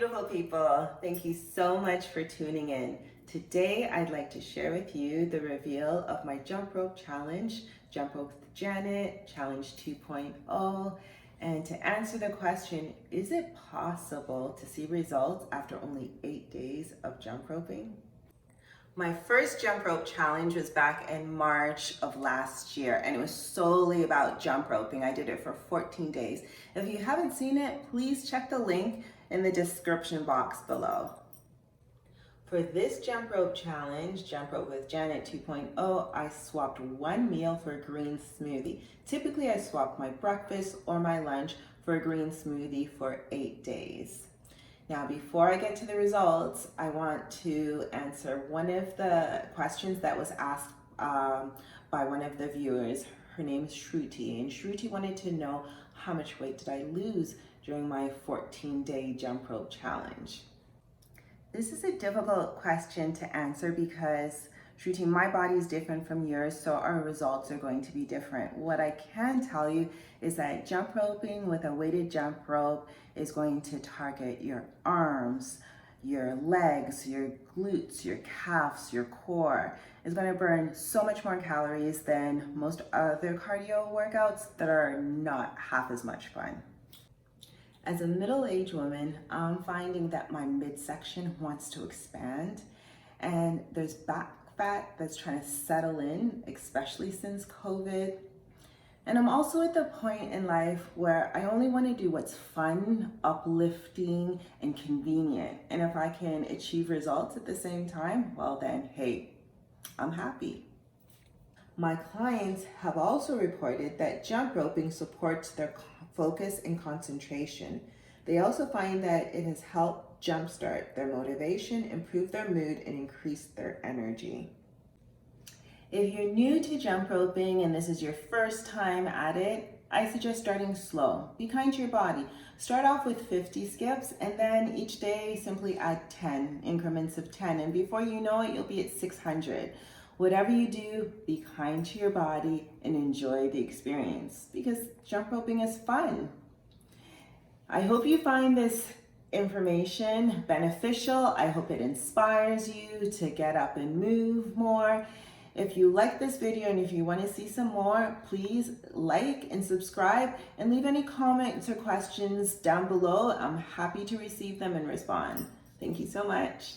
beautiful people. Thank you so much for tuning in. Today, I'd like to share with you the reveal of my jump rope challenge, Jump Rope with Janet, Challenge 2.0. And to answer the question, is it possible to see results after only 8 days of jump roping? My first jump rope challenge was back in March of last year, and it was solely about jump roping. I did it for 14 days. If you haven't seen it, please check the link in the description box below. For this jump rope challenge, Jump Rope with Janet 2.0, I swapped one meal for a green smoothie. Typically, I swap my breakfast or my lunch for a green smoothie for 8 days. Now, before I get to the results, I want to answer one of the questions that was asked by one of the viewers. Her name is Shruti, and Shruti wanted to know how much weight did I lose during my 14-day jump rope challenge. This is a difficult question to answer because, Shruti, my body is different from yours, so our results are going to be different. What I can tell you is that jump roping with a weighted jump rope is going to target your arms, your legs, your glutes, your calves, your core. It's going to burn so much more calories than most other cardio workouts that are not half as much fun. As a middle-aged woman, I'm finding that my midsection wants to expand, and there's back fat that's trying to settle in, especially since COVID. And I'm also at the point in life where I only want to do what's fun, uplifting, and convenient. And if I can achieve results at the same time, well then, hey, I'm happy. My clients have also reported that jump roping supports their focus and concentration. They also find that it has helped jumpstart their motivation, improve their mood, and increase their energy. If you're new to jump roping and this is your first time at it, I suggest starting slow. Be kind to your body. Start off with 50 skips, and then each day simply add 10 increments of 10. And before you know it, you'll be at 600. Whatever you do, be kind to your body and enjoy the experience because jump roping is fun. I hope you find this information beneficial. I hope it inspires you to get up and move more. If you like this video and if you want to see some more, please like and subscribe and leave any comments or questions down below. I'm happy to receive them and respond. Thank you so much.